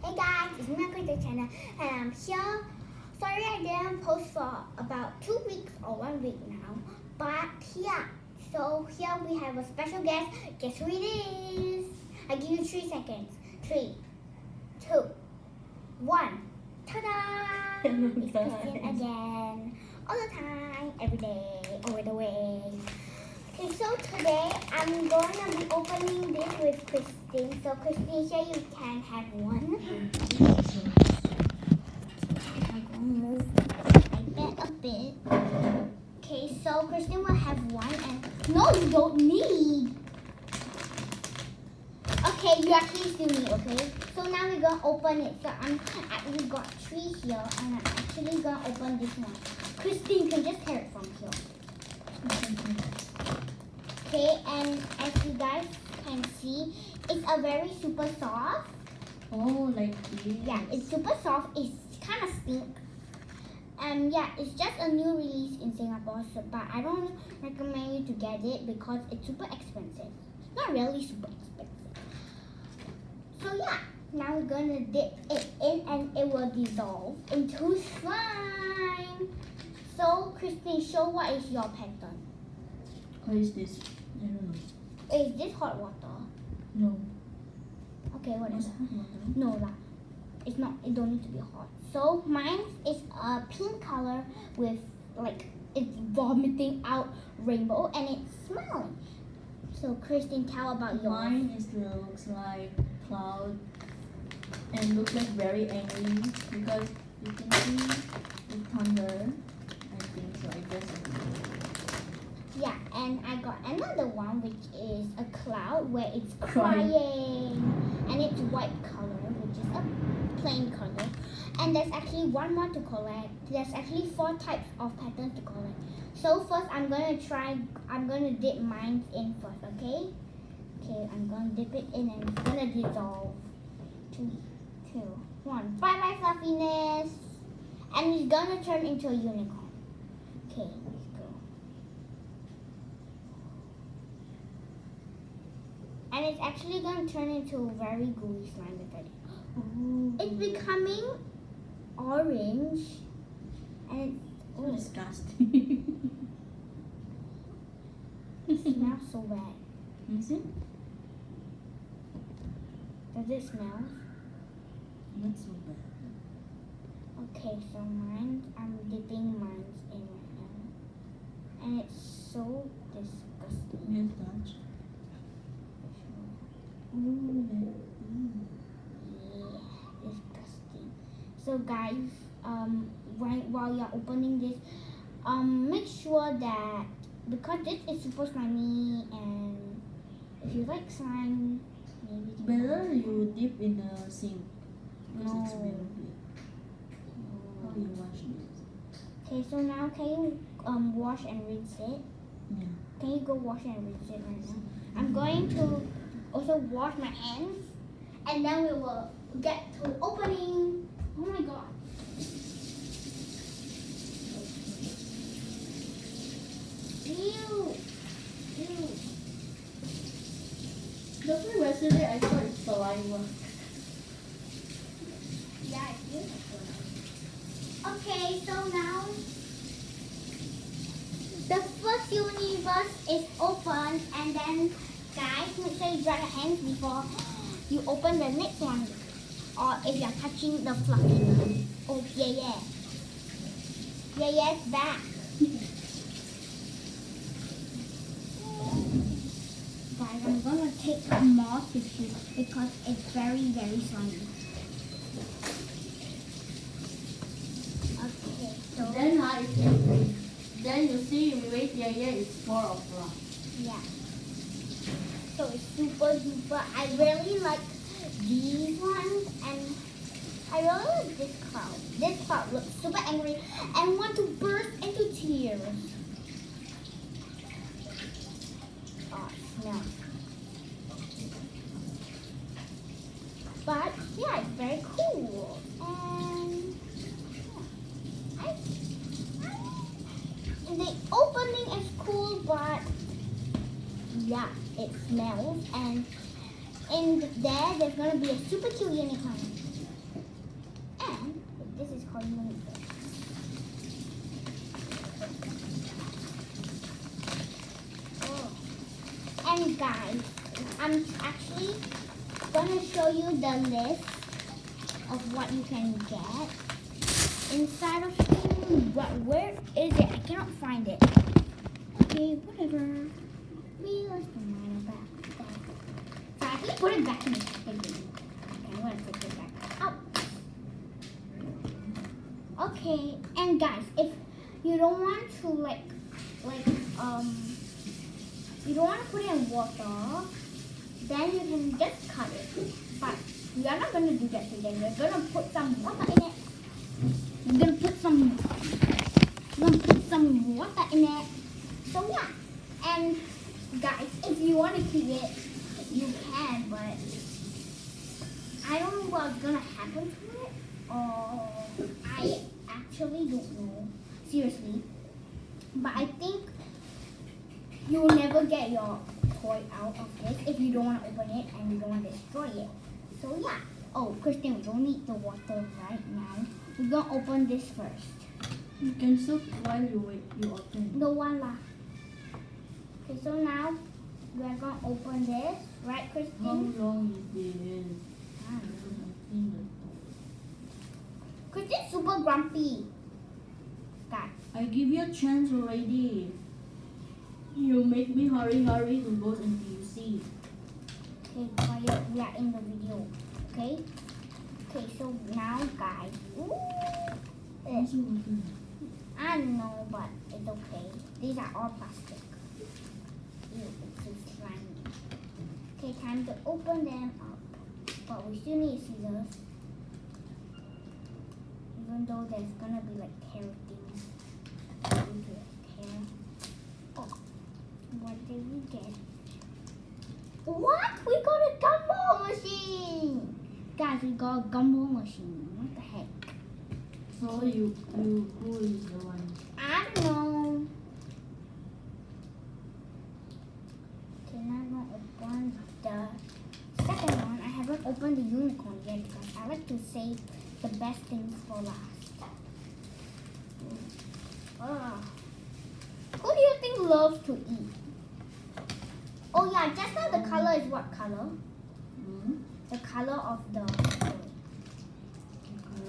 Hey guys, it's my Christian channel and I'm here. Sorry I didn't post for about 2 weeks or 1 week now. But yeah, so here we have a special guest. Guess who it is? I give you 3 seconds. 3, 2, 1. Ta-da! It's Christian again. All the time, every day, over the way. Okay, so today I'm going to be opening this with Christine. So Christine, here you can have one. I'm going to move my bed a bit. Okay, so Christine will have one and no, you don't need. Okay, you actually still need, okay? So now we're going to open it. So we got 3 here and I'm actually going to open this one. Christine can just tear it from here. Okay, and as you guys can see, it's a very super soft. Oh, like this? Yeah, it's super soft. It's kind of stink. And yeah, it's just a new release in Singapore, so, but I don't recommend you to get it because it's super expensive. Not really super expensive. So yeah, now we're gonna dip it in and it will dissolve into slime. So Christine, show what is your pattern. What is this? I don't know. Is this hot water? No. Okay, what What's is it? hot water? No lah. It's not, it don't need to be hot. So mine is a pink color with like it's vomiting out rainbow and it's smiling. So Christine, tell about yours. Mine looks like cloud and looks like very angry because you can see the thunder. I think so. I guess. Yeah, and I got another one which is a cloud where it's crying and it's white color, which is a plain color. And there's actually one more to collect. There's actually 4 types of patterns to collect. So first I'm gonna dip mine in first, okay? Okay, I'm gonna dip it in and it's gonna dissolve. 3, 2, 1. Bye bye fluffiness. And it's gonna turn into a unicorn. Okay, let's go. And it's actually gonna turn into a very gooey slime already. It's becoming orange and So disgusting. it smells so bad. Is it? Does it smell? Not so bad. Okay, so I'm dipping mine in right now. And it's so disgusting. Yes, touch. Ooh, Yeah, disgusting. So guys, while you're opening this, make sure that because this is super slimy and if you like slime, maybe you can better you dip in the sink because it's No. very big. How do you wash this? Okay, so now can you wash and rinse it? Yeah. Can you go wash and rinse it right now? I'm going to also wash my hands and then we will get to opening. Oh my god. Ew. Ew. Just like yesterday, I thought it's saliva. Yeah, it is. Okay, so now the first universe is open and then guys, make sure you dry your hands before you open the next one. Or if you're touching the fluffy one. Oh yeah. Yeah, it's back. Guys, I'm gonna take more tissue because it's very, very slimy. Okay, so Then you see, we wait here, it's full of rock. yeah. So it's super duper. I really like these ones and I really like this cloud. This cloud looks super angry and want to burst into tears. Oh, it smells. But yeah, it's very cool. And yeah, the opening is cool, but yeah, it smells and in there there's gonna be a super cute unicorn. guys, I'm actually gonna show you the list of what you can get inside of here. But where is it? I cannot find it. Okay, whatever. Let's put mine back. So I can put it back in the packaging. Okay, I'm gonna take it back out. Okay, and guys, if you don't want to you don't want to put it in water, then you can just cut it. But we are not gonna do that today. We're gonna put some water in it. We're gonna put some water in it. So yeah, and guys, if you want to keep it, you can, but I don't know what's gonna happen to it. I actually don't know, seriously. But I think you will never get your toy out of this if you don't want to open it and you don't want to destroy it. So yeah. Oh, Christian, we don't need the water right now. We're gonna open this first. You can soup while you wait. You open. The one lah. Okay, so now we're gonna open this, right, How Christine? long is this? I don't know. Christine's super grumpy. Guys, I give you a chance already. You make me hurry to go until you see. okay, quiet. We are in the video. Okay. Okay, so now, guys. Ooh. What's your open? I don't know, but it's okay. These are all plastic. Ew, it's so slimy. Okay, time to open them up. But we still need scissors. Even though there's gonna be like hair things. Hair. Oh, what did we get? What? We got a gumball machine! Guys, we got a gumball machine. What the heck? So you who is the one? I don't know. Okay, now I'm gonna open the second one. I haven't opened the unicorn yet because I like to save the best things for last. Who do you think loves to eat? Oh yeah, just now the color is what color? The color of the Color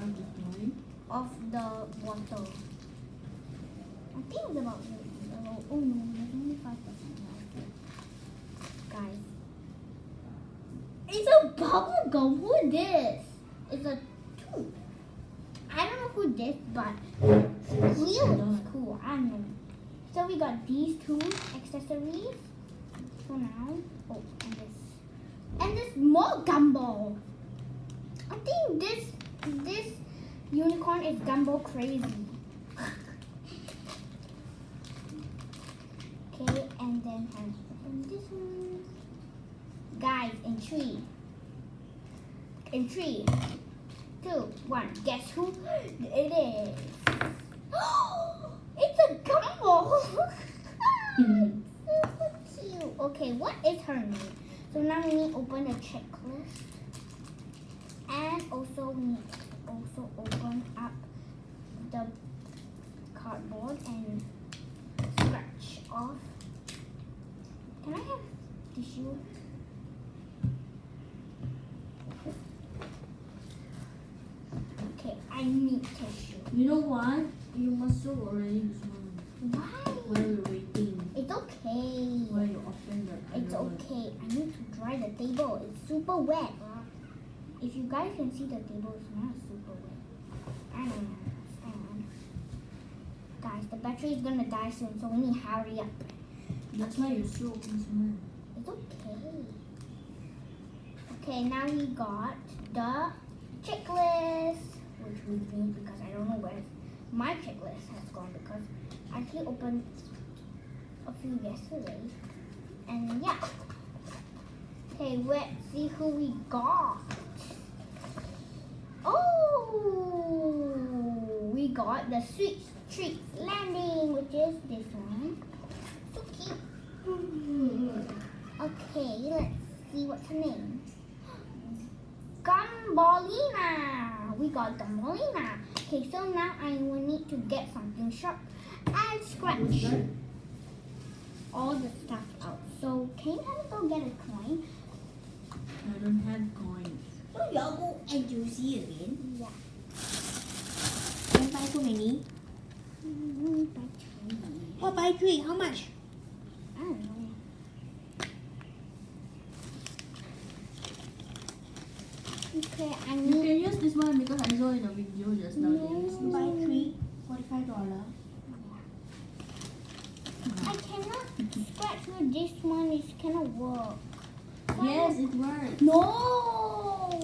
of the toy. of the water. I think it's about yellow. Oh no, there's only 5% left. Guys. It's a bubble gum. Who is this? It's a tooth. I don't know who this, but real is cool. I don't know. So we got these two accessories for now. Oh, and this more gumball. I think this unicorn is gumball crazy. Okay, and then I open this one. Guys, in 3, 2, 1. Guess who it is? It's a gumball. So cute. Okay, what is her name? So now we need to open the checklist, and also we need to also open up the cardboard and scratch off. Can I have tissue? Okay, I need tissue. You know what? You must soup already this one. Why? While you're waiting. It's okay. While you open the It's other one. okay. I need to dry the table. It's super wet. If you guys can see the table, it's not super wet. I don't understand. Guys, the battery is gonna die soon, so we need to hurry up. That's why you soup this one. It's okay. Okay, now we got the checklist, which we need because I don't know where my checklist has gone because I actually opened a few yesterday. And yeah. Okay, let's see who we got. Oh, we got the Sweet Treats Landing, which is this one. So cute. Okay, let's see what's her name. Gumbalina. We got Gumbalina. Okay, so now I will need to get something sharp and scratch all the stuff out. So can you help me go get a coin? I don't have coins. So y'all go NTUC again? Yeah. And buy so many? By 3. Oh, buy 3. How much? I don't know. Okay, I You need. can use this one because I saw in a video just now. They use this Buy one. 3. $45. I cannot scratch with this one. It cannot work. Yes, it works. No.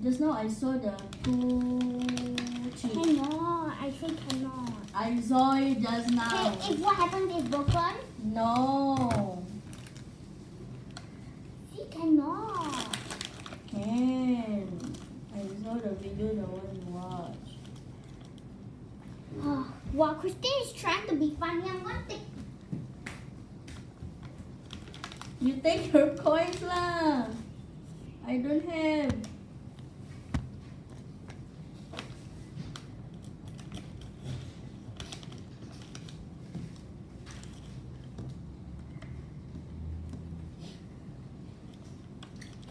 Just now I saw the 2 chip. Cannot. I say cannot. I saw it just now. Okay, if what happens is broken, No. she cannot. Can. I saw the video the one you watched. While Christine is trying to be funny, I'm gonna take. You take your coins lah. I don't have.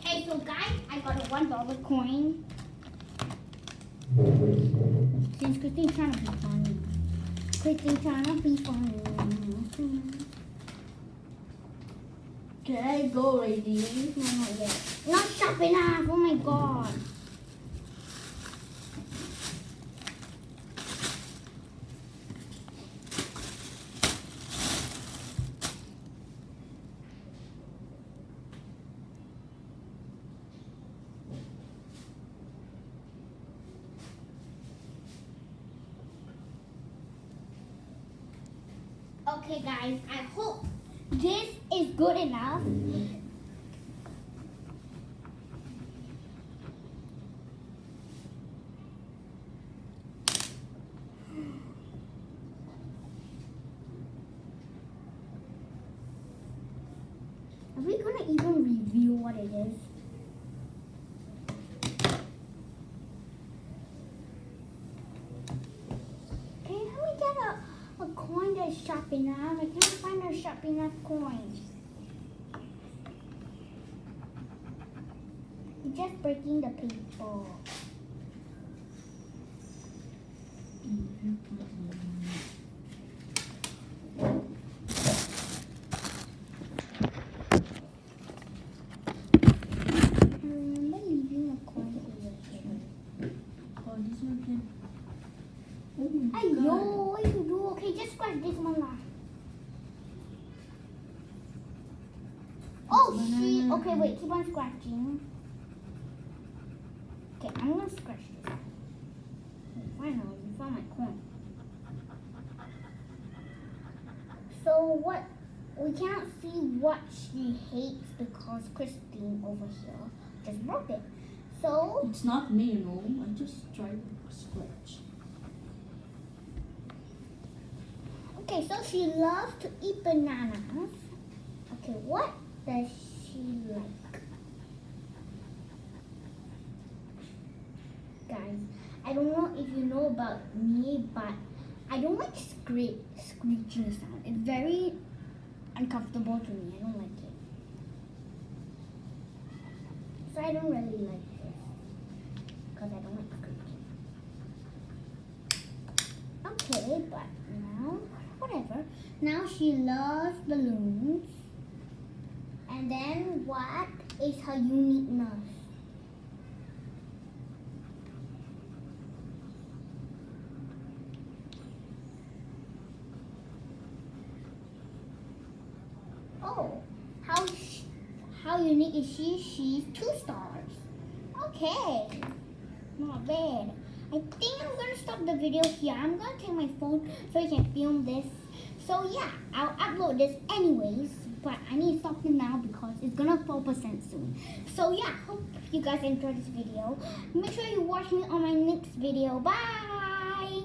Okay, so guys, I got a $1 coin. Since Christine's trying to be funny. Christine's trying to be funny. Can I go already? No, not yet. Not sharp enough. Oh my god. Okay guys, I hope this is good enough. Are we gonna even review what it is? Can you help me get a coin that's sharp enough? I can't find a sharp enough coin. You're just breaking the paper. I remember leaving a coin here. Oh, this one can. Oh my Ayo, god. what you do? Okay, just scratch this one lah. Oh shit! Okay, wait, keep on scratching. Okay, I'm gonna scratch this. Finally, we found my coin. So what? We cannot see what she hates because Christine over here just broke it. So It's not me, you know. I just tried to scratch. okay, so she loves to eat bananas. Okay, what does she like? Guys, I don't know if you know about me, but I don't like screeching sound. It's very uncomfortable to me. I don't like it. So I don't really like this because I don't like screeching. Okay, but now, whatever. Now she loves balloons. And then what is her uniqueness? Oh, how unique is she? She's 2 stars. Okay, not bad. I think I'm gonna stop the video here. I'm gonna take my phone so I can film this. So yeah, I'll upload this anyways, but I need to stop it now because it's gonna 4% soon. So yeah, hope you guys enjoyed this video. Make sure you watch me on my next video. Bye!